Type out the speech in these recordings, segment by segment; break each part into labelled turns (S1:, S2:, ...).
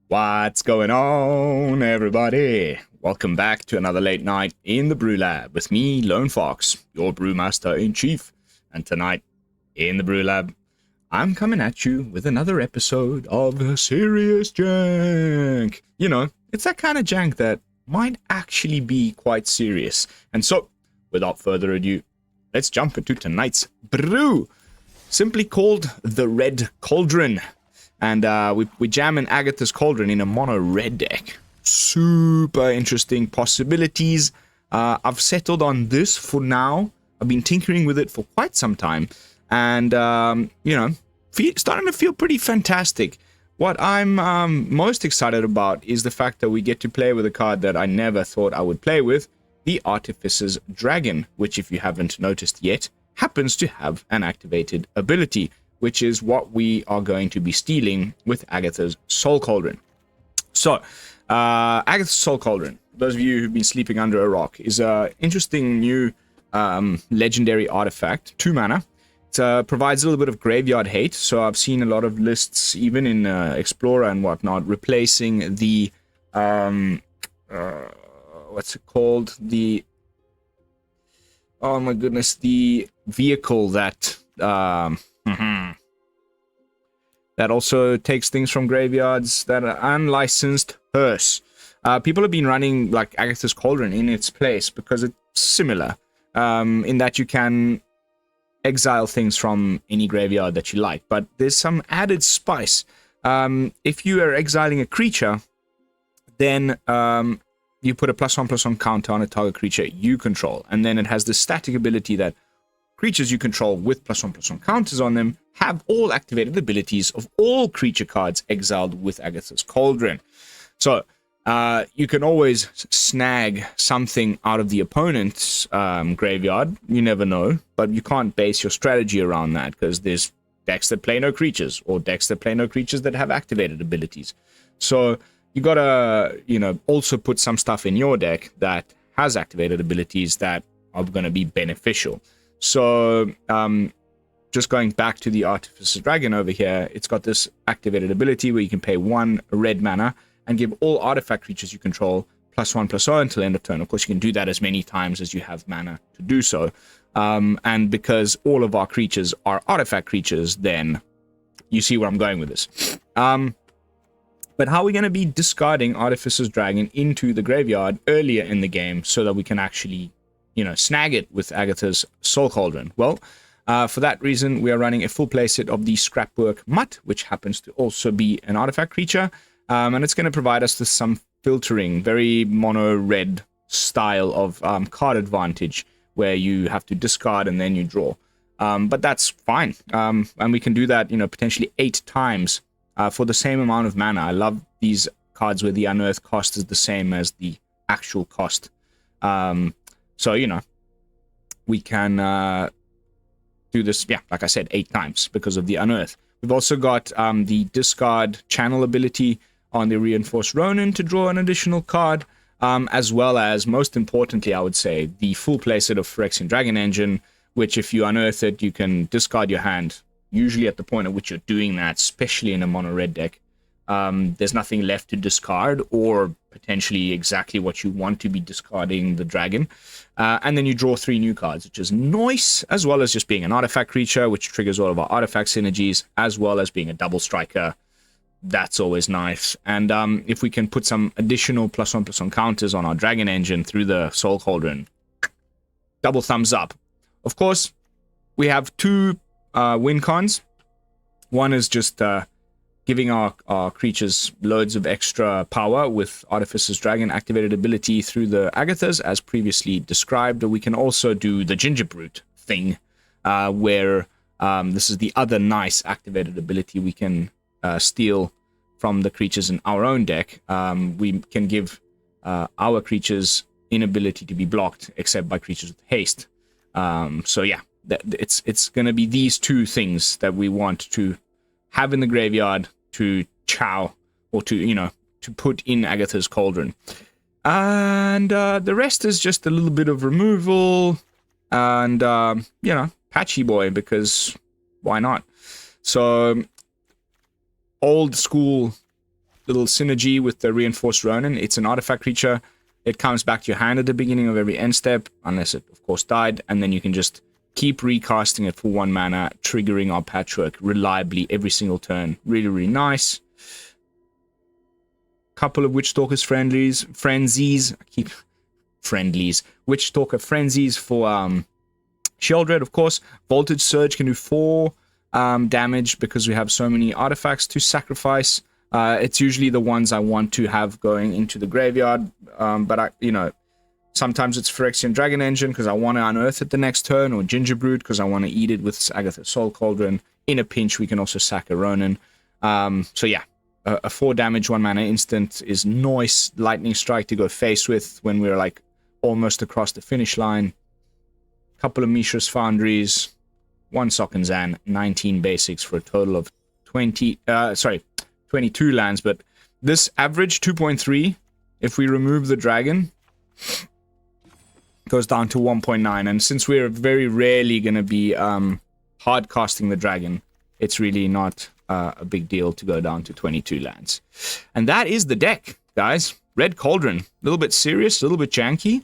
S1: What's going on, everybody? Welcome back to another late night in the BrewLab with me, Lone Fox, your Brewmaster-in-Chief. And tonight, in the BrewLab, I'm coming at you with another episode of Serious Jank. You know, it's that kind of jank that might actually be quite serious. And so, without further ado, let's jump into tonight's brew, simply called the Red Cauldron. And we jam in Agatha's Cauldron in a mono red deck. Super interesting possibilities. I've settled on this for now. I've been tinkering with it for quite some time. And, you know, starting to feel pretty fantastic. What I'm most excited about is the fact that we get to play with a card that I never thought I would play with. The Artificer's Dragon, which, if you haven't noticed yet, happens to have an activated ability, which is what we are going to be stealing with Agatha's Soul Cauldron. So, Agatha's Soul Cauldron, for those of you who've been sleeping under a rock, is an interesting new legendary artifact, 2 mana. It provides a little bit of graveyard hate, so I've seen a lot of lists, even in Explorer and whatnot, replacing the, what's it called? The, oh my goodness, the vehicle that, that also takes things from graveyards, that are unlicensed hearse. People have been running like Agatha's Cauldron in its place because it's similar in that you can exile things from any graveyard that you like, but there's some added spice. If you are exiling a creature, then you put a +1/+1 counter on a target creature you control, and then it has this static ability that creatures you control with +1/+1 counters on them have all activated abilities of all creature cards exiled with Agatha's Cauldron. So you can always snag something out of the opponent's graveyard. You never know, but you can't base your strategy around that because there's decks that play no creatures or decks that play no creatures that have activated abilities. So you gotta, you know, also put some stuff in your deck that has activated abilities that are going to be beneficial. So, just going back to the Artificer's Dragon over here, it's got this activated ability where you can pay 1 red mana and give all artifact creatures you control +1/+0 until end of turn. Of course, you can do that as many times as you have mana to do so. And because all of our creatures are artifact creatures, then you see where I'm going with this. But how are we going to be discarding Artificer's Dragon into the graveyard earlier in the game so that we can actually, you know, snag it with Agatha's Soul Cauldron? Well, for that reason, we are running a full playset of the Scrapwork Mutt, which happens to also be an artifact creature, and it's going to provide us with some filtering, very mono-red style of card advantage, where you have to discard and then you draw. But that's fine, and we can do that, you know, potentially 8 times for the same amount of mana. I love these cards where the unearth cost is the same as the actual cost. So, you know, we can do this, yeah, like I said, 8 times because of the unearth. We've also got the discard channel ability on the Reinforced Ronin to draw an additional card, as well as, most importantly, I would say, the full playset of Phyrexian Dragon Engine, which if you unearth it, you can discard your hand, usually at the point at which you're doing that, especially in a mono-red deck. There's nothing left to discard, or potentially exactly what you want to be discarding the dragon. And then you draw 3 new cards, which is nice, as well as just being an artifact creature, which triggers all of our artifact synergies, as well as being a double striker. That's always nice. And if we can put some additional +1/+1 counters on our dragon engine through the Soul Cauldron, double thumbs up. Of course, we have 2 win cons. One is just giving our creatures loads of extra power with Artificer's Dragon activated ability through the Agathas, as previously described. We can also do the Gingerbrute thing, where this is the other nice activated ability we can steal from the creatures in our own deck. We can give our creatures inability to be blocked, except by creatures with haste. So yeah, it's going to be these 2 things that we want to have in the graveyard to chow, or to, you know, to put in Agatha's Cauldron. And the rest is just a little bit of removal and, you know, patchy boy, because why not? So, old school little synergy with the Reinforced Ronin. It's an artifact creature. It comes back to your hand at the beginning of every end step, unless it, of course, died, and then you can just keep recasting it for 1 mana, triggering our Patchwork reliably every single turn. Really, really nice. Couple of Witchstalker's frenzies. I keep friendlies. Witchstalker frenzies for Sheldred, of course. Voltage Surge can do 4 damage because we have so many artifacts to sacrifice. It's usually the ones I want to have going into the graveyard, but sometimes it's Phyrexian Dragon Engine because I want to unearth it the next turn, or Gingerbrute because I want to eat it with Agatha Soul Cauldron. In a pinch, we can also sack a Ronin. So yeah, a 4 damage 1 mana instant is nice lightning strike to go face with when we're like almost across the finish line. Couple of Mishra's Foundries, 1 Sokenzan, 19 basics for a total of 22 lands, but this average 2.3, if we remove the dragon, goes down to 1.9, and since we're very rarely going to be hard casting the dragon, it's really not a big deal to go down to 22 lands. And that is the deck, guys. Red Cauldron, a little bit serious, a little bit janky.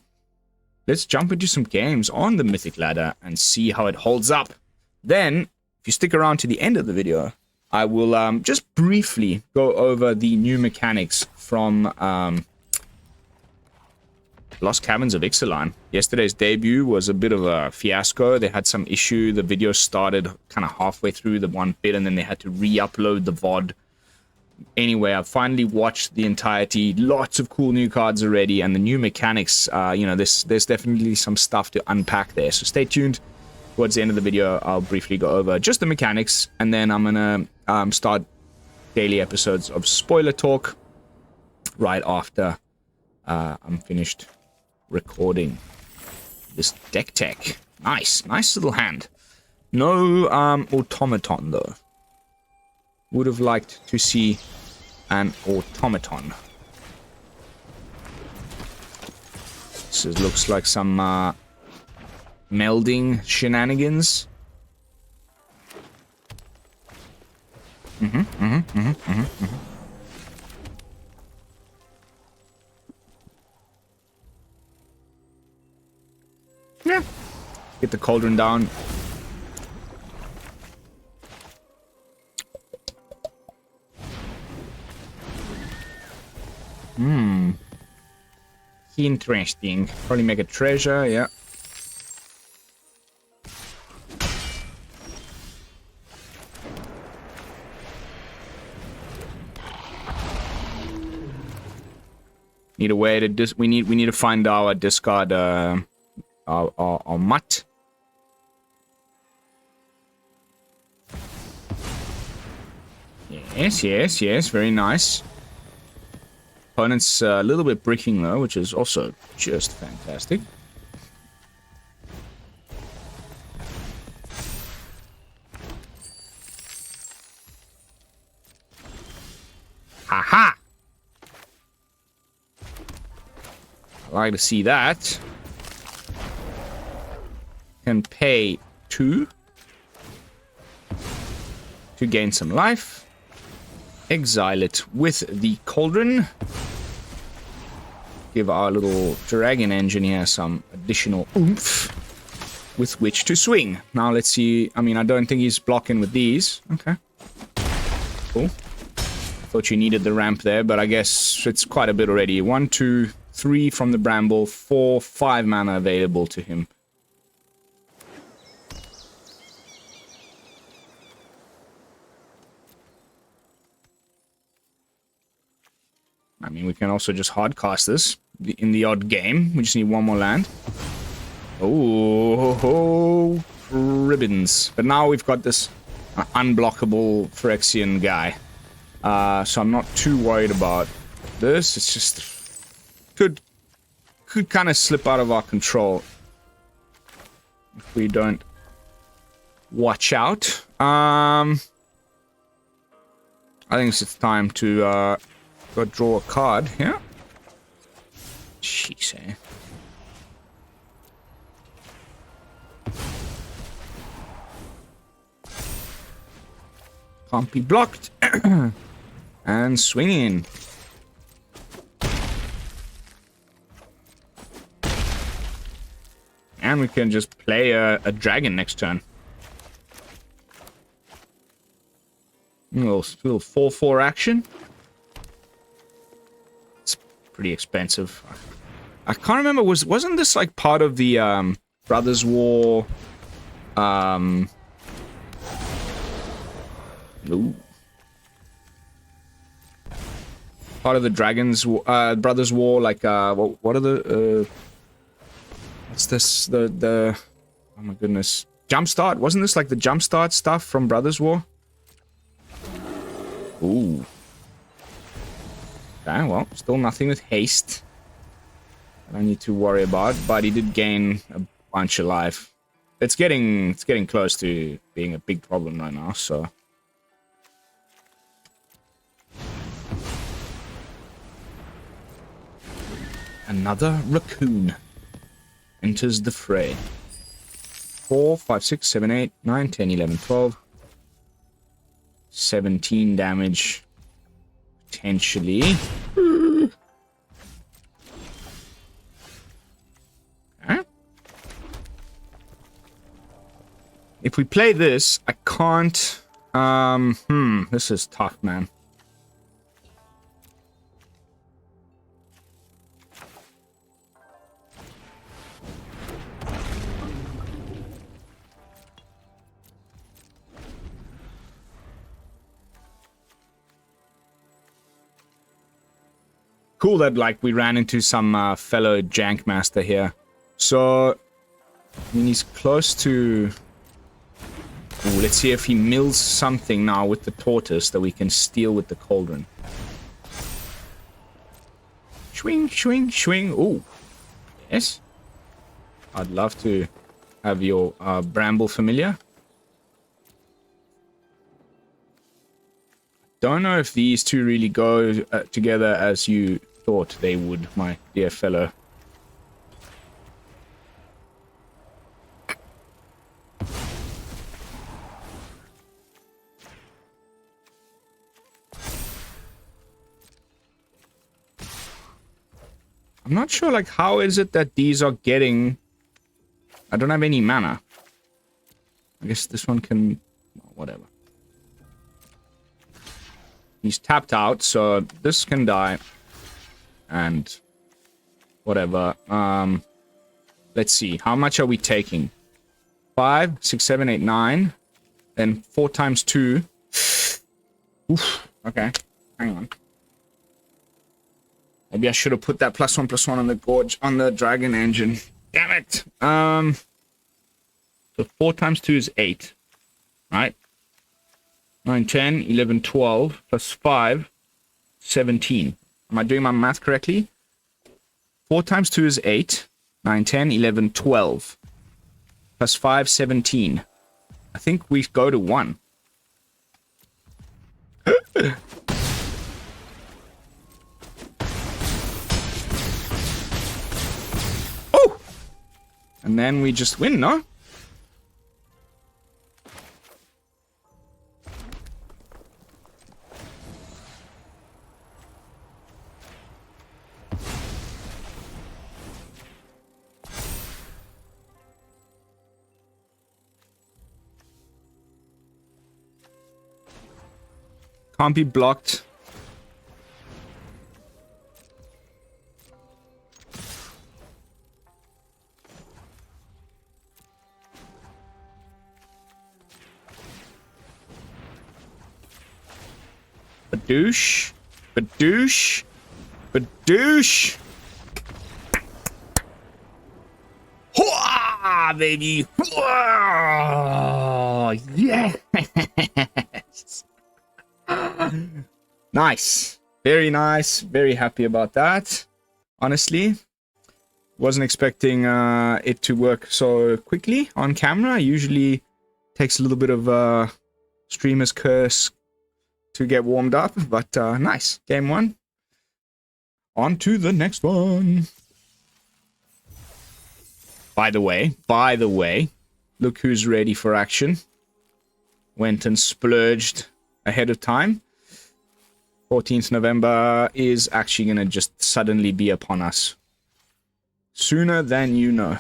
S1: Let's jump into some games on the Mythic ladder and see how it holds up. Then, if you stick around to the end of the video, I will just briefly go over the new mechanics from Lost Caverns of Ixalan. Yesterday's debut was a bit of a fiasco. They had some issue. The video started kind of halfway through the one bit, and then they had to re-upload the VOD. Anyway, I've finally watched the entirety. Lots of cool new cards already, and the new mechanics, there's definitely some stuff to unpack there. So stay tuned. Towards the end of the video, I'll briefly go over just the mechanics, and then I'm going to start daily episodes of spoiler talk right after I'm finished recording this deck tech. Nice little hand. No automaton, though. Would have liked to see an automaton. This looks like some melding shenanigans. Yeah. Get the Cauldron down. Interesting. Probably make a treasure, yeah. Need a way to we need to find our discard our mutt. Yes, very nice. Opponent's a little bit bricking though, which is also just fantastic. Haha! I like to see that. Can pay 2 to gain some life. Exile it with the Cauldron. Give our little dragon engine here some additional oomph with which to swing. Now let's see. I mean, I don't think he's blocking with these. Okay. Cool. Thought you needed the ramp there, but I guess it's quite a bit already. 1, 2, 3 from the Bramble, 4, 5 mana available to him. I mean, we can also just hardcast this in the odd game. We just need 1 more land. Oh, ribbons. But now we've got this unblockable Phyrexian guy. So I'm not too worried about this. It's just could kind of slip out of our control if we don't watch out. I think it's time to go draw a card here. Jeez, eh? Can't be blocked. And swinging. And we can just play a dragon next turn. A little 4/4 action. It's pretty expensive. I can't remember. Wasn't this like part of the Brothers War? Ooh. Part of the Brothers War, like what are the what's this, the oh my goodness, Jumpstart? Wasn't this like the Jumpstart stuff from Brothers War? Ooh. Okay, well, still nothing with haste. I don't need to worry about, but he did gain a bunch of life. It's getting close to being a big problem right now, so. Another raccoon enters the fray. 4, 5, 6, 7, 8, 9, 10, 11, 12. 17 damage. Potentially. Okay. If we play this, I can't... this is tough, man. Cool that, like, we ran into some fellow jank master here. So, I mean, he's close to... Ooh, let's see if he mills something now with the tortoise that we can steal with the cauldron. Swing, swing, swing. Ooh. Yes. I'd love to have your bramble familiar. Don't know if these two really go together as you thought they would, my dear fellow. I'm not sure, like, how is it that these are getting... I don't have any mana. I guess this one can... whatever. He's tapped out, so this can die. And... whatever. Let's see. How much are we taking? 5, 6, 7, 8, 9. Then 4 times 2. Oof. Okay. Hang on. Maybe I should have put that +1/+1 on the gorge, on the dragon engine. Damn it! So 4 times 2 is 8. Right? 9, 10, 11, 12, plus 5, 17. Am I doing my math correctly? 4 times 2 is 8. 9, 10, 11, 12. Plus 5, 17. I think we go to 1. Oh! And then we just win, no? Can't be blocked. Badoosh. Badoosh. Badoosh. Hooah, baby. Hooah. Yes. Nice. Very nice. Very happy about that. Honestly. Wasn't expecting it to work so quickly on camera. Usually takes a little bit of streamer's curse to get warmed up. But nice. Game 1. On to the next one. By the way, look who's ready for action. Went and splurged ahead of time 14th November is actually going to just suddenly be upon us. Sooner than you know.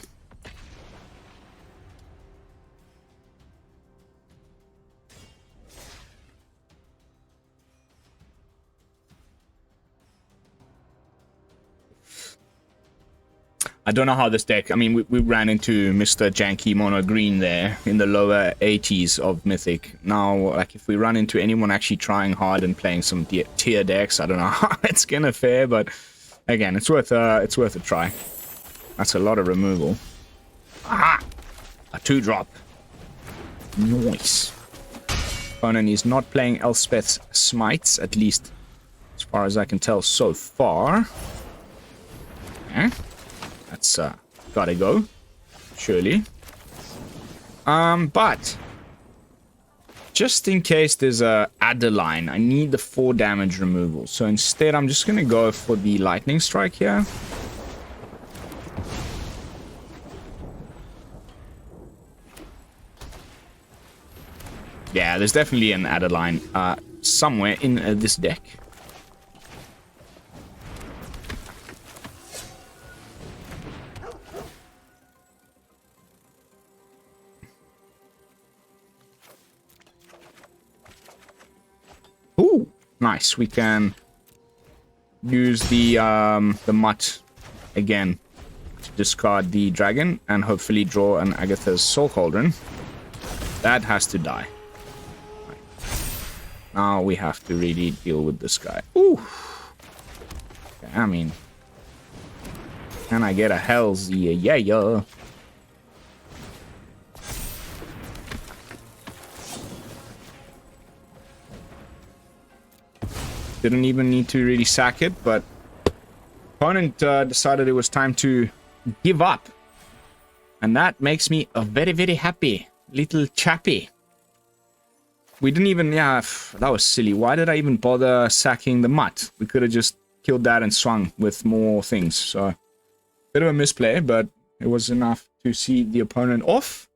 S1: I don't know how this deck... I mean, we ran into Mr. Janky Mono Green there in the lower 80s of Mythic. Now, like, if we run into anyone actually trying hard and playing some tier decks, I don't know how it's gonna fare, but again, it's worth a try. That's a lot of removal. Aha! A 2-drop. Nice. Opponent is not playing Elspeth's Smites, at least as far as I can tell so far. Okay. That's gotta go, surely. But just in case there's a Adeline, I need the 4 damage removal. So instead, I'm just gonna go for the lightning strike here. Yeah, there's definitely an Adeline somewhere in this deck. Ooh, nice. We can use the Mutt again to discard the dragon and hopefully draw an Agatha's Soul Cauldron. That has to die. Right. Now we have to really deal with this guy. Ooh. Okay, I mean, can I get a Hell's yeah. Didn't even need to really sack it, but opponent decided it was time to give up. And that makes me a very, very happy little chappy. We didn't even, yeah, that was silly. Why did I even bother sacking the Mutt? We could have just killed that and swung with more things. So, bit of a misplay, but it was enough to see the opponent off.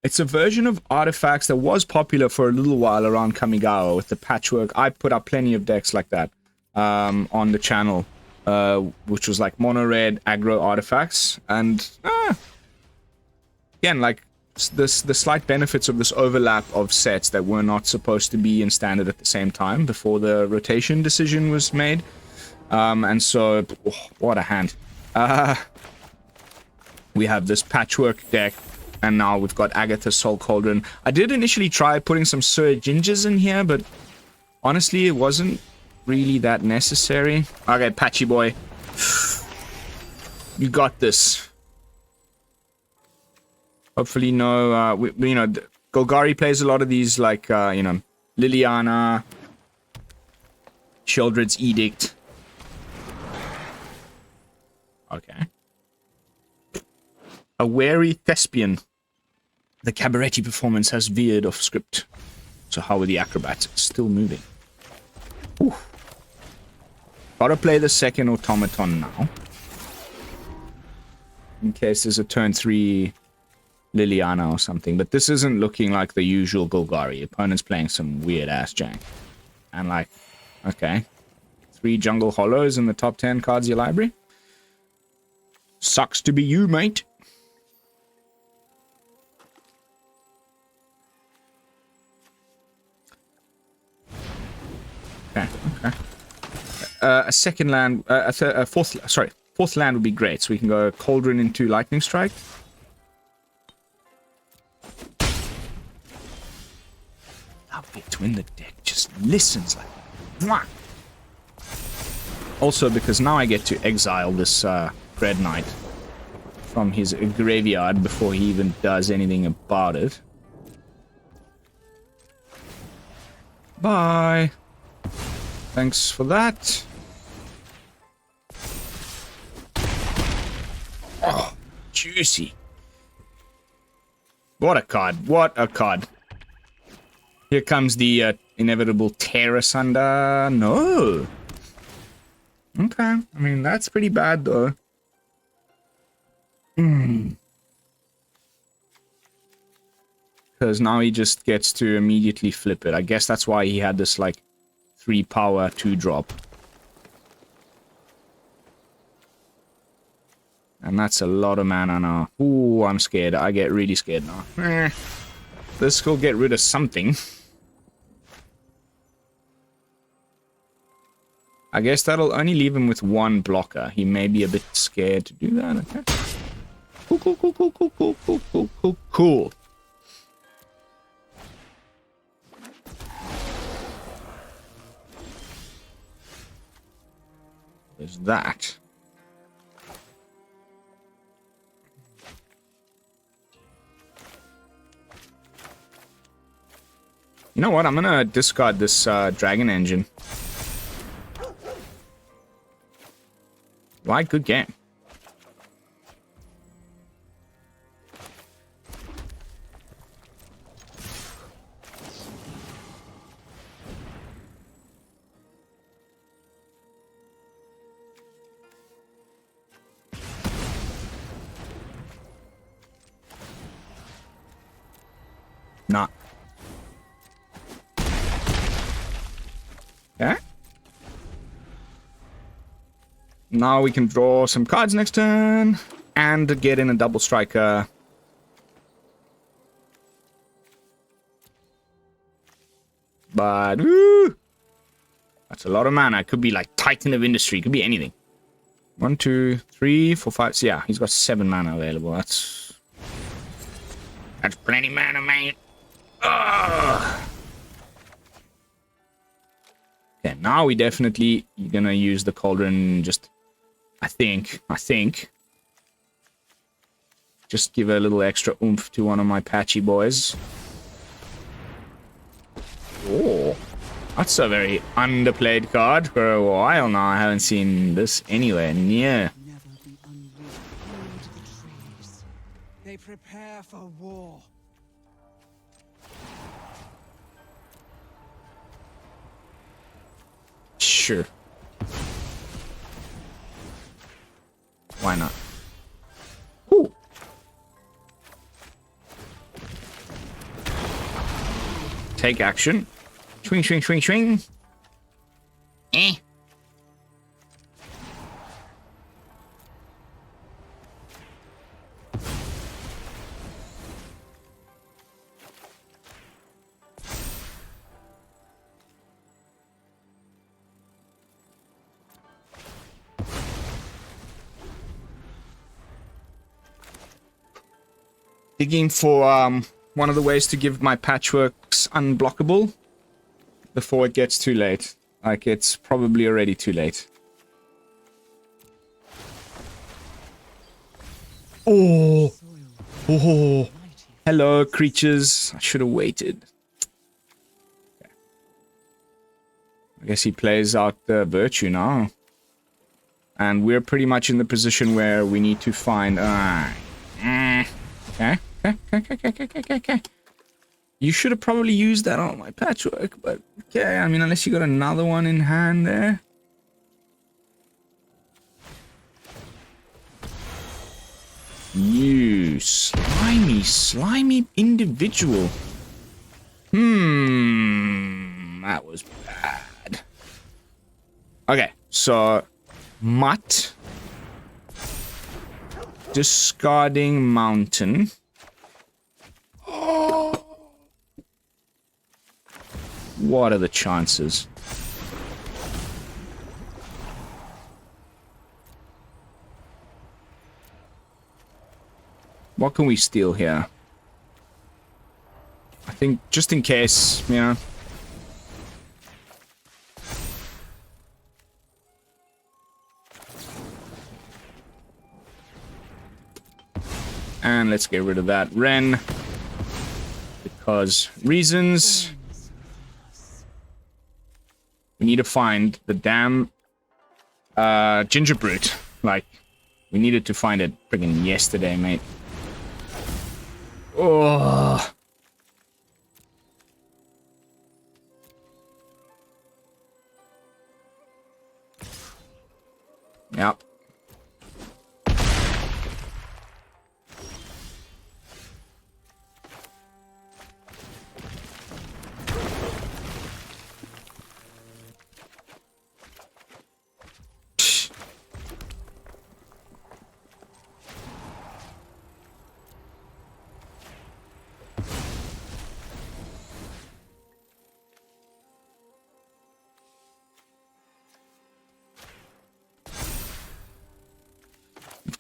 S1: It's a version of artifacts that was popular for a little while around Kamigawa with the patchwork. I put up plenty of decks like that on the channel, which was like mono red aggro artifacts. And again, like the slight benefits of this overlap of sets that were not supposed to be in standard at the same time before the rotation decision was made. And so, oh, what a hand. We have this patchwork deck. And now we've got Agatha's Soul Cauldron. I did initially try putting some Sir Gingers in here, but honestly, it wasn't really that necessary. Okay, Patchy boy. You got this. Hopefully no, you know, Golgari plays a lot of these, like, you know, Liliana, Sheoldred's Edict. Okay. A wary thespian. The cabaret performance has veered off script. So how are the acrobats? Still moving. Ooh. Gotta play the second automaton now. In case there's a turn 3 Liliana or something. But this isn't looking like the usual Golgari. Opponent's playing some weird-ass jank. And like, okay. 3 jungle hollows in the top 10 cards of your library. Sucks to be you, mate. Okay, okay. A second land, fourth land would be great. So we can go Cauldron into Lightning Strike. Love it when the deck just listens like, mwah. Also, because now I get to exile this Dread Knight from his graveyard before he even does anything about it. Bye. Thanks for that. Oh, juicy. What a card. What a card. Here comes the inevitable Tear Asunder. No. Okay. I mean, that's pretty bad, though. because now he just gets to immediately flip it. I guess that's why he had this, like, 3 power 2-drop. And that's a lot of mana now. Ooh, I'm scared. I get really scared now. This will get rid of something. I guess that'll only leave him with 1 blocker. He may be a bit scared to do that. Okay. Cool. There's that. You know what? I'm gonna discard this dragon engine. Right, good game. Not. Okay. Now we can draw some cards next turn and get in a double striker. But woo, that's a lot of mana. It could be like Titan of Industry. It could be anything. 1, 2, 3, 4, 5. So yeah, he's got 7 mana available. That's plenty mana, mate. Ugh. Okay, now we definitely gonna use the Cauldron. Just, I think, just give a little extra oomph to one of my patchy boys. Oh, that's a very underplayed card for a while now. I haven't seen this anywhere near.
S2: Never be unreal to the trees. They prepare for war.
S1: Sure. Why not? Ooh. Take action. Swing, swing, swing, swing. Eh. Digging for one of the ways to give my patchworks unblockable before it gets too late. Like, it's probably already too late. Oh! Oh! Hello, creatures. I should have waited. Okay. I guess he plays out the virtue now. And we're pretty much in the position where we need to find... Okay. Okay. You should have probably used that on my patchwork, but okay, I mean, unless you got another one in hand there. You slimy individual. That was bad. Okay, so Mutt. Discarding Mountain. Oh. What are the chances? What can we steal here? I think just in case, you know. And let's get rid of that Wren. Because reasons. We need to find the damn Gingerbrute. Like, we needed to find it friggin' yesterday, mate. Oh. Yep.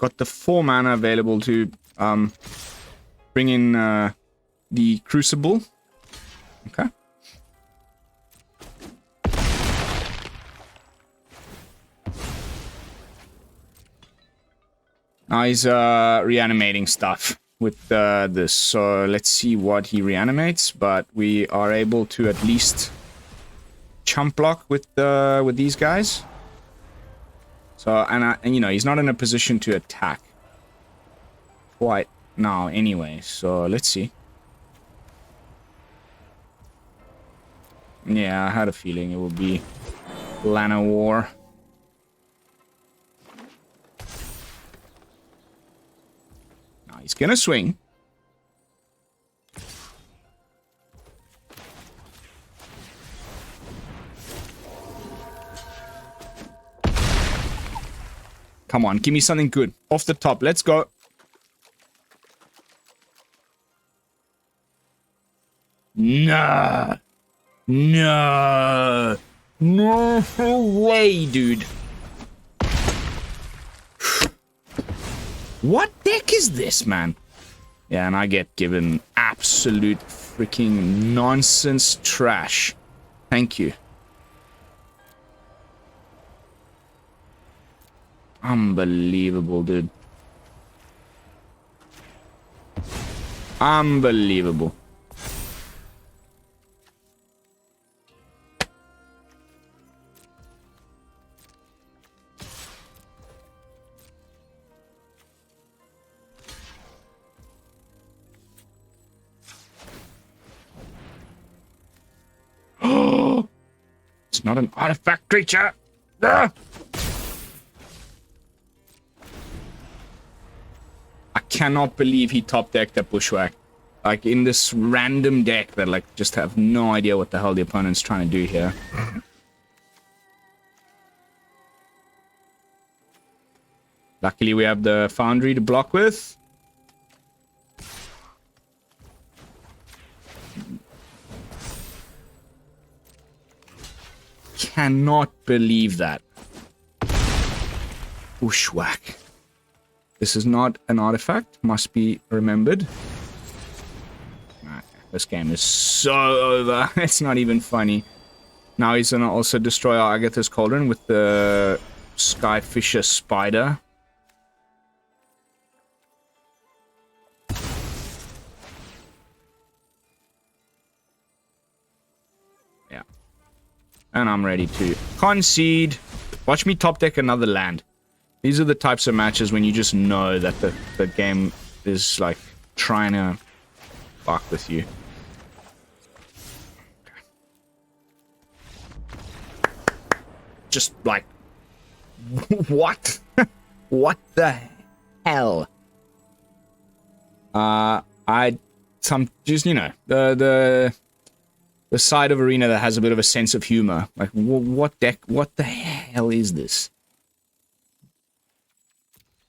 S1: got the 4 mana available to bring in the Crucible. Okay. Now he's reanimating stuff with this. So let's see what he reanimates. But we are able to at least chump block with these guys. So and you know, he's not in a position to attack quite now anyway. So let's see. Yeah, I had a feeling it would be Lana War. Now he's gonna swing. Come on, give me something good. Off the top, let's go. Nah. No. No way, dude. What deck is this, man? Yeah, and I get given absolute freaking nonsense trash. Thank you. Unbelievable, dude. Unbelievable. It's not an artifact creature. Ah! I cannot believe he top decked that Bushwhack. Like in this random deck that like just have no idea what the hell the opponent's trying to do here. Luckily we have the Foundry to block with. Cannot believe that. Bushwhack. This is not an artifact, must be remembered. This game is so over. It's not even funny. Now he's gonna also destroy our Agatha's Cauldron with the Skyfisher Spider. Yeah. And I'm ready to concede. Watch me top deck another land. These are the types of matches when you just know that the game is like trying to fuck with you. Just like, what? What the hell? Just, you know, the side of Arena that has a bit of a sense of humor. Like, what the hell is this?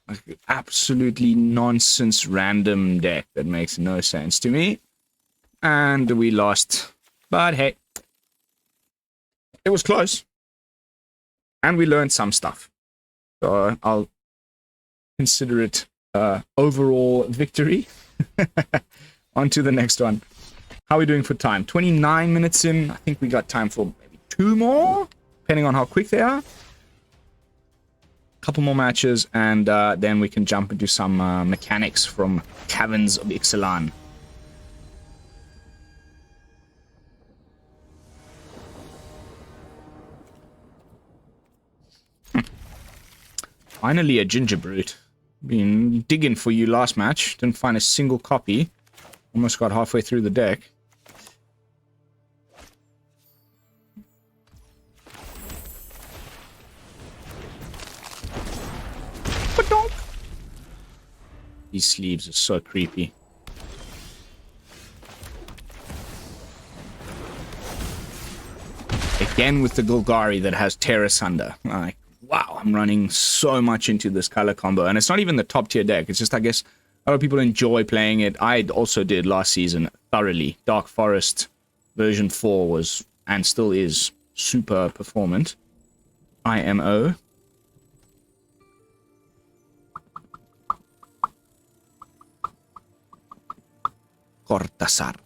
S1: Like, absolutely nonsense random deck that makes no sense to me. And we lost. But hey, it was close. And we learned some stuff. So I'll consider it overall victory. On to the next one. How are we doing for time? 29 minutes in. I think we got time for maybe 2 more, depending on how quick they are. Couple more matches, and then we can jump into some mechanics from Caverns of Ixalan. Finally a Gingerbrute. Been digging for you last match. Didn't find a single copy. Almost got halfway through the deck. These sleeves are so creepy. Again with the Golgari that has Tear Asunder. Like, wow, I'm running so much into this color combo. And it's not even the top tier deck. It's just, I guess, a lot of people enjoy playing it. I also did last season thoroughly. Dark Forest version 4 was, and still is, super performant. IMO. Cortázar.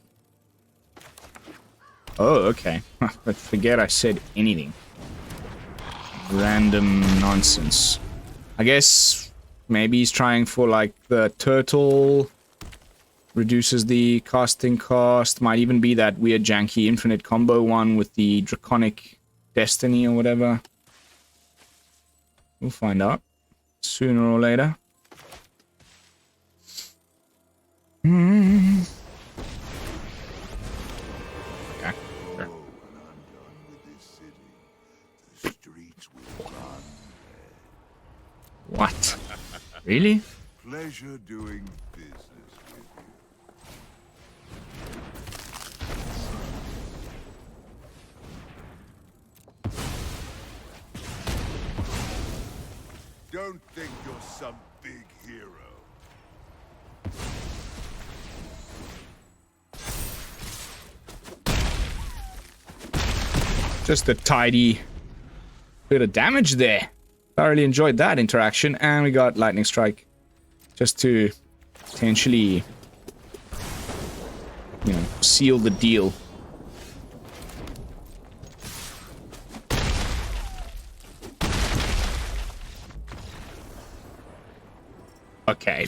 S1: Oh, okay. But forget I said anything. Random nonsense. I guess maybe he's trying for like the turtle. Reduces the casting cost. Might even be that weird janky infinite combo one with the draconic destiny or whatever. We'll find out sooner or later. Okay, sure. What? Really?
S3: Pleasure doing business with you. Don't think you're some big hero.
S1: Just a tidy bit of damage there. Thoroughly enjoyed that interaction, and we got Lightning Strike just to potentially, you know, seal the deal. Okay.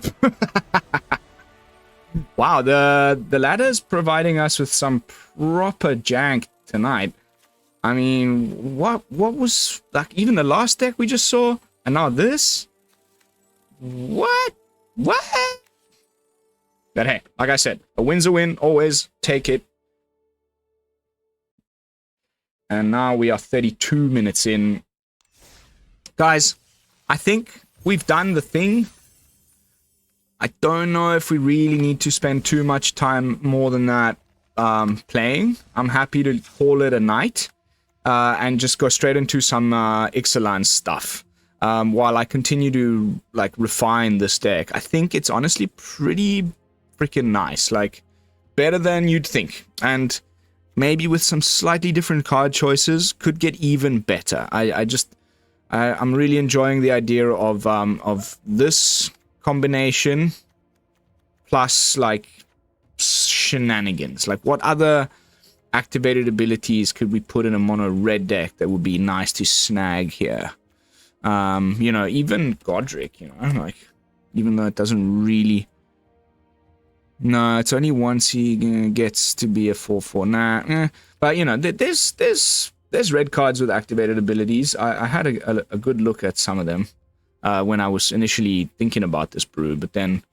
S1: Wow, the ladder's providing us with some proper jank tonight. I mean, what was, like, even the last deck we just saw, and now this? What? But hey, like I said, a win's a win, always take it. And now we are 32 minutes in. Guys, I think we've done the thing. I don't know if we really need to spend too much time more than that playing. I'm happy to call it a night. And just go straight into some Ixalan stuff while I continue to like refine this deck. I think it's honestly pretty freaking nice, like better than you'd think, and maybe with some slightly different card choices could get even better. I'm really enjoying the idea of this combination plus like shenanigans. Like, what other activated abilities could we put in a mono red deck that would be nice to snag here? You know, even Godric, you know, like, even though it doesn't really... No, it's only once he gets to be a 4/4. Nah, but, you know, there's red cards with activated abilities. I had a good look at some of them when I was initially thinking about this brew, but then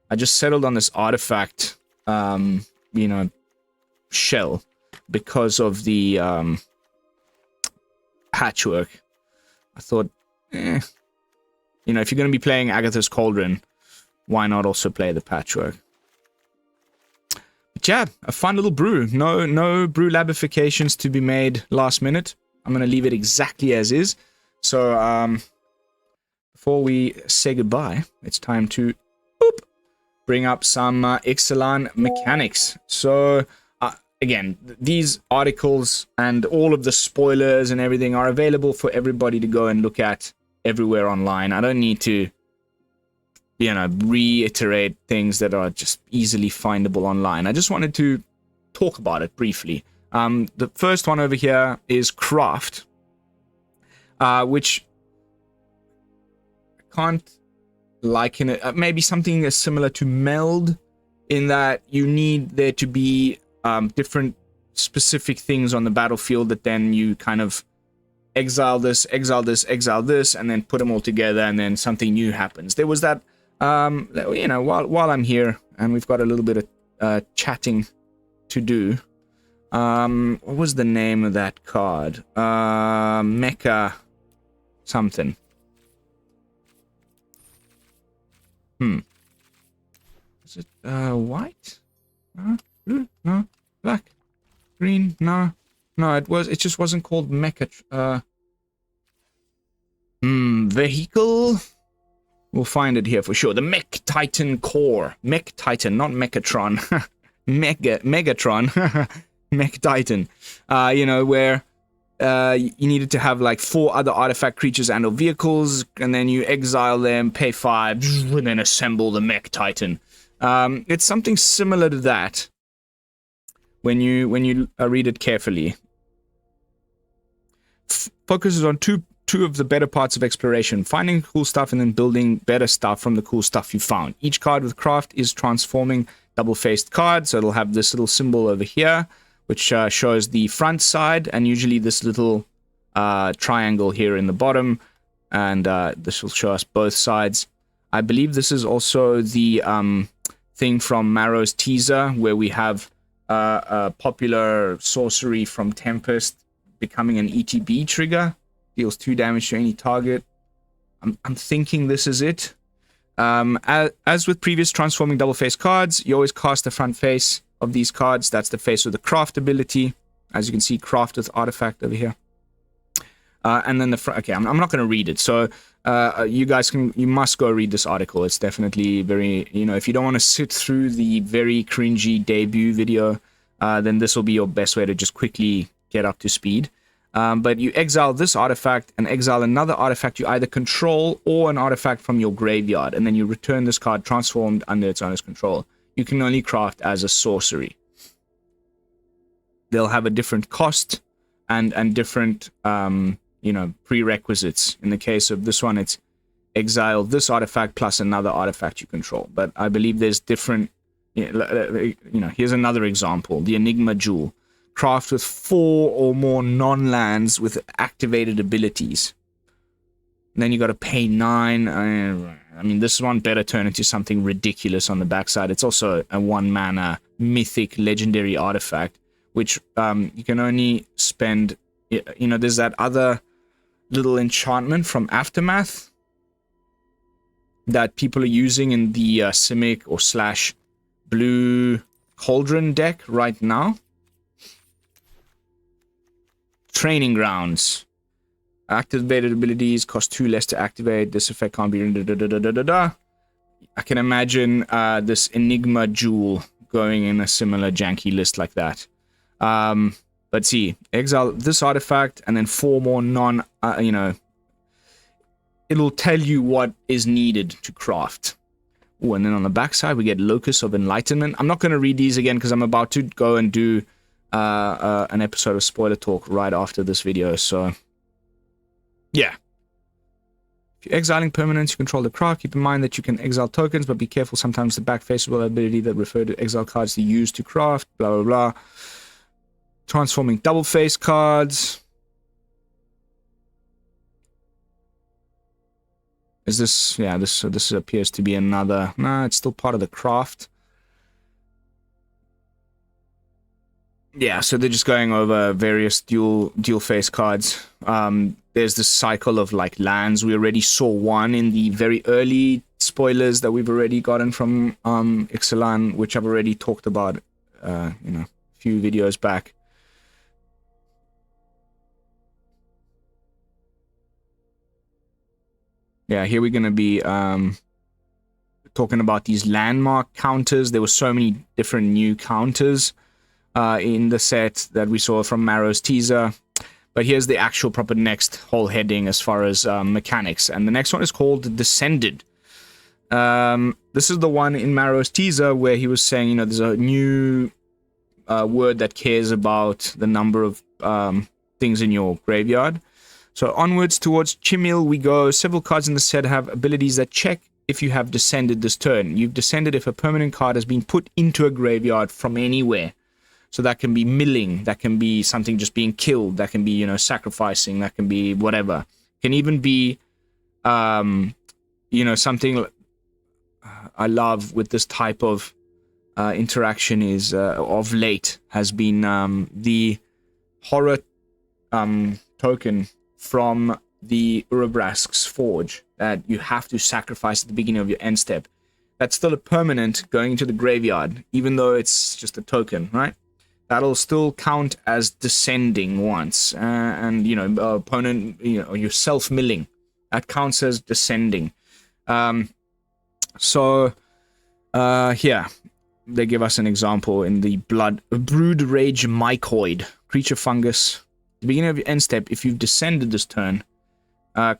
S1: I just settled on this artifact, you know, shell, because of the patchwork. I thought, you know, if you're going to be playing Agatha's Cauldron, why not also play the patchwork? But yeah, a fun little brew. No brew labifications to be made last minute. I'm going to leave it exactly as is. So before we say goodbye, it's time to bring up some Ixalan mechanics. So again, these articles and all of the spoilers and everything are available for everybody to go and look at everywhere online. I don't need to, you know, reiterate things that are just easily findable online. I just wanted to talk about it briefly. The first one over here is Craft, which I can't liken it. Maybe something as similar to Meld, in that you need there to be different specific things on the battlefield that then you kind of exile this, and then put them all together, and then something new happens. There was that, you know, while I'm here and we've got a little bit of chatting to do. What was the name of that card? Mecha something. Is it white? Blue? No. Black? Green? No. No, it just wasn't called Mecha. Vehicle? We'll find it here for sure. The Mech Titan Core. Mech Titan, not Mechatron. Megatron. Mech Titan. You know, where you needed to have like 4 other artifact creatures and or vehicles, and then you exile them, pay 5, and then assemble the Mech Titan. It's something similar to that when you read it carefully. Focuses on two of the better parts of exploration: finding cool stuff and then building better stuff from the cool stuff you found. Each card with craft is transforming double-faced card, so it'll have this little symbol over here, which shows the front side, and usually this little triangle here in the bottom, and this will show us both sides. I believe this is also the thing from Marrow's teaser, where we have a popular sorcery from Tempest becoming an ETB trigger. Deals 2 damage to any target. I'm thinking this is it. As with previous transforming double-face cards, you always cast the front face of these cards. That's the face with the craft ability. As you can see, craft with artifact over here. And then the front. Okay, I'm not going to read it. So you must go read this article. It's definitely very, if you don't want to sit through the very cringy debut video, then this will be your best way to just quickly get up to speed. But you exile this artifact and exile another artifact you either control or an artifact from your graveyard, and then you return this card transformed under its owner's control. You can only craft as a sorcery. They'll have a different cost and different prerequisites. In the case of this one, it's exile this artifact plus another artifact you control. But I believe there's different. Here's another example: the Enigma Jewel. Craft with 4 or more non-lands with activated abilities. And then you got to pay 9. I mean, this one better turn into something ridiculous on the backside. It's also a 1-mana mythic legendary artifact, which you can only spend. There's that other little enchantment from Aftermath that people are using in the Simic or / blue Cauldron deck right now. Training Grounds. Activated abilities cost 2 less to activate. This effect can't be. I can imagine this Enigma Jewel going in a similar janky list like that. But see, exile this artifact and then 4 more it'll tell you what is needed to craft. Oh, and then on the backside we get Locus of Enlightenment. I'm not going to read these again because I'm about to go and do an episode of spoiler talk right after this video, so yeah. If you're exiling permanents, you control the craft. Keep in mind that you can exile tokens, but be careful, sometimes the back face will have ability that refer to exile cards to use to craft, blah blah blah. Transforming double face cards. Is this, yeah, this appears to be another, nah, it's still part of the craft. Yeah, so they're just going over various dual face cards. There's this cycle of like lands. We already saw one in the very early spoilers that we've already gotten from Ixalan, which I've already talked about a few videos back. Yeah, here we're going to be talking about these landmark counters. There were so many different new counters in the set that we saw from Marrow's teaser. But here's the actual proper next whole heading as far as mechanics. And the next one is called Descended. This is the one in Marrow's teaser where he was saying, there's a new word that cares about the number of things in your graveyard. So onwards towards Chimil we go. Several cards in the set have abilities that check if you have descended this turn. You've descended if a permanent card has been put into a graveyard from anywhere. So that can be milling, that can be something just being killed, that can be, sacrificing, that can be whatever. Can even be, something I love with this type of interaction is, of late, has been the horror token from the Urabrask's Forge that you have to sacrifice at the beginning of your end step. That's still a permanent going into the graveyard, even though it's just a token, right? That'll still count as descending once, and opponent, yourself milling, that counts as descending. So here they give us an example in the Brood Rage Mycoid creature fungus. At the beginning of your end step, if you've descended this turn,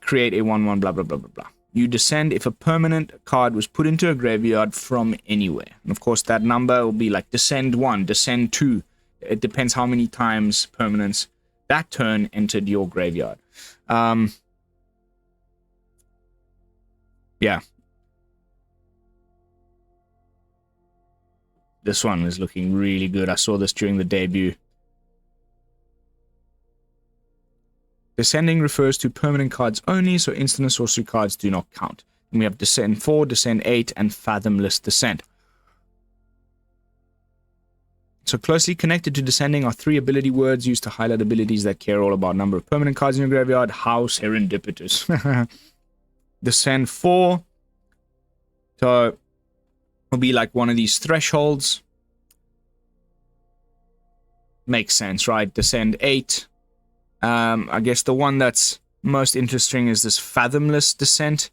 S1: create a 1/1 blah blah blah blah blah. You descend if a permanent card was put into a graveyard from anywhere. And of course, that number will be like descend 1, descend 2. It depends how many times permanents that turn entered your graveyard. Yeah. This one is looking really good. I saw this during the debut. Descending refers to permanent cards only, so instant and sorcery cards do not count. And we have Descend 4, Descend 8, and Fathomless Descent. So closely connected to Descending are 3 ability words used to highlight abilities that care all about number of permanent cards in your graveyard. How serendipitous. Descend 4. So will be like one of these thresholds. Makes sense, right? Descend 8. I guess the one that's most interesting is this Fathomless Descent.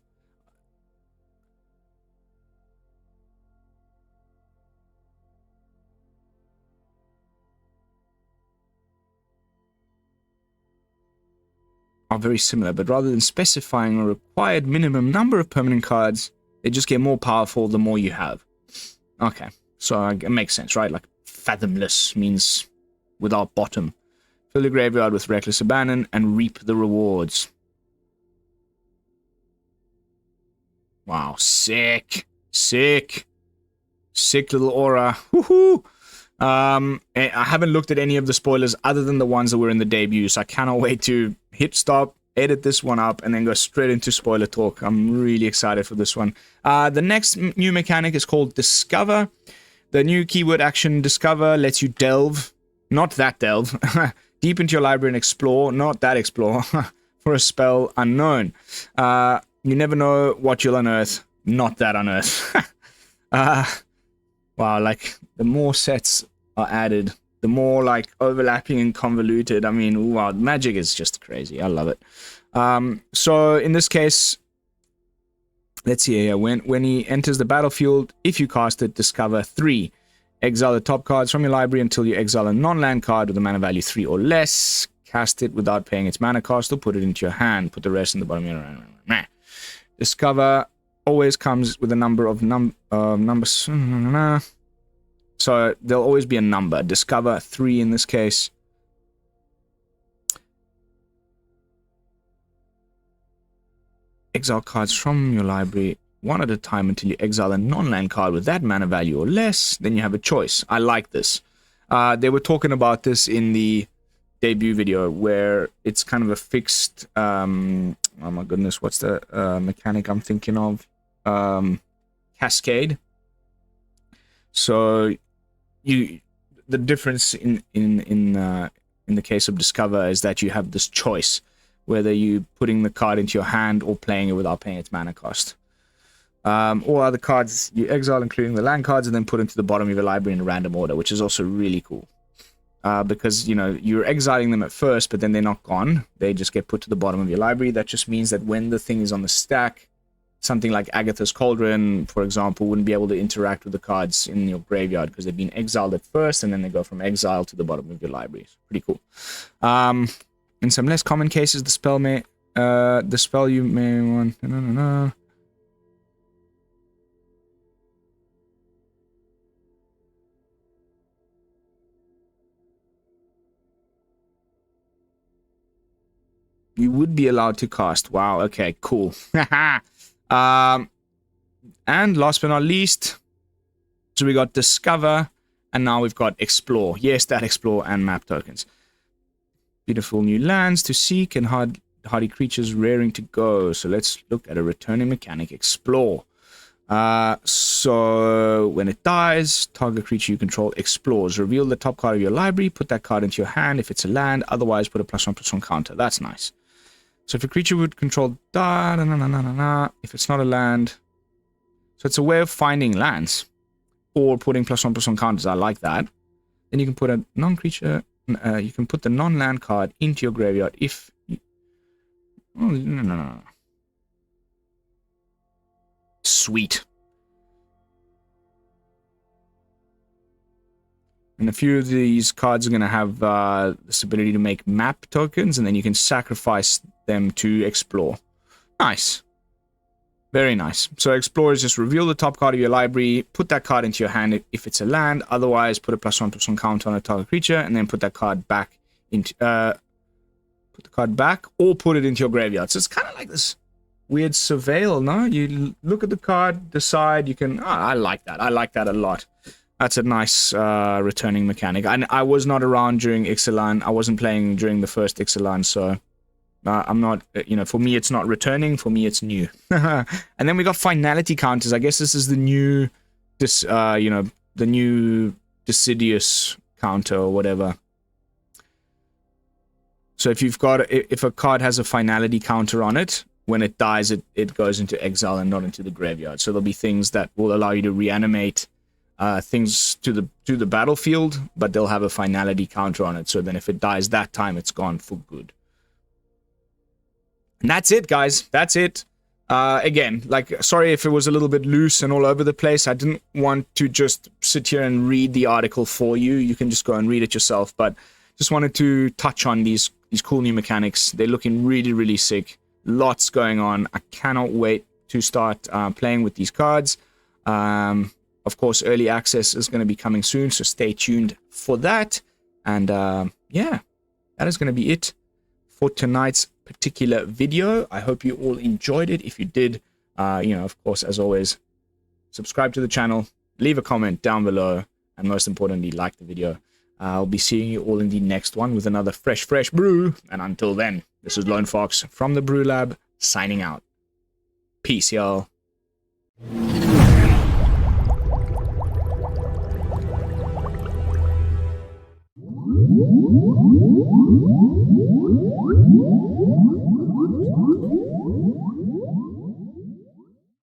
S1: Are very similar, but rather than specifying a required minimum number of permanent cards, they just get more powerful the more you have. Okay, so it makes sense, right? Like Fathomless means without bottom. Fill your graveyard with Reckless Abandon and reap the rewards. Wow, sick. Sick. Sick little aura. Woohoo! I haven't looked at any of the spoilers other than the ones that were in the debut, so I cannot wait to hit stop, edit this one up, and then go straight into spoiler talk. I'm really excited for this one. The next new mechanic is called Discover. The new keyword action Discover lets you delve, not that delve, deep into your library and explore, not that explore, for a spell unknown. You never know what you'll unearth, not that unearth. Wow, like, the more sets are added, the more, like, overlapping and convoluted. I mean, wow, magic is just crazy. I love it. So, in this case, let's see here. When he enters the battlefield, if you cast it, discover 3. Exile the top cards from your library until you exile a non-land card with a mana value 3 or less. Cast it without paying its mana cost or put it into your hand. Put the rest in the bottom of your hand. Discover always comes with a number of numbers. So there'll always be a number. Discover 3 in this case. Exile cards from your library one at a time until you exile a non-land card with that mana value or less. Then you have a choice. I like this. They were talking about this in the debut video where it's kind of a fixed... oh my goodness, what's the mechanic I'm thinking of? Cascade. So the difference in the case of Discover is that you have this choice whether you putting the card into your hand or playing it without paying its mana cost. All other cards you exile, including the land cards, and then put into the bottom of your library in random order, which is also really cool. Because, you know, you're exiling them at first, but then they're not gone. They just get put to the bottom of your library. That just means that when the thing is on the stack, something like Agatha's Cauldron, for example, wouldn't be able to interact with the cards in your graveyard because they've been exiled at first, and then they go from exile to the bottom of your library. It's pretty cool. In some less common cases, the spell you may want... You would be allowed to cast. Wow, okay, cool. And last but not least, so we got Discover, and now we've got Explore. Yes, that Explore and map tokens. Beautiful new lands to seek and hardy creatures raring to go. So let's look at a returning mechanic, Explore. So when it dies, target creature you control explores. Reveal the top card of your library, put that card into your hand if it's a land, otherwise put a +1/+1 counter. That's nice. So if a creature would control if it's not a land. So it's a way of finding lands. Or putting +1/+1 counters. I like that. Then you can put a non-creature, you can put the non-land card into your graveyard if you... Oh, no. Sweet. And a few of these cards are going to have this ability to make map tokens, and then you can sacrifice them to explore. Nice. Very nice. So explorers, just reveal the top card of your library, put that card into your hand if it's a land, otherwise put a +1/+1 counter on a target creature, and then put that card back into put the card back or put it into your graveyard. So it's kind of like this weird surveil, no? You look at the card, decide, you can... Oh, I like that. I like that a lot. That's a nice returning mechanic. And I was not around during Ixalan. I wasn't playing during the first Ixalan, so... I'm not, for me it's not returning, for me it's new. And then we got finality counters. I guess this is the new, the new Deciduous counter or whatever. So if a card has a finality counter on it, when it dies, it goes into exile and not into the graveyard. So there'll be things that will allow you to reanimate things to the battlefield, but they'll have a finality counter on it. So then if it dies that time, it's gone for good. And that's it, guys. That's it. Again, sorry if it was a little bit loose and all over the place. I didn't want to just sit here and read the article for you. You can just go and read it yourself. But just wanted to touch on these cool new mechanics. They're looking really, really sick. Lots going on. I cannot wait to start playing with these cards. Of course, early access is going to be coming soon, so stay tuned for that. And yeah, that is going to be it for tonight's particular video. I hope you all enjoyed it. If you did, of course, as always, subscribe to the channel, leave a comment down below, and most importantly, like the video. I'll be seeing you all in the next one with another fresh brew. And until then, this is Lone Fox from the BrewLab, signing out. Peace, y'all.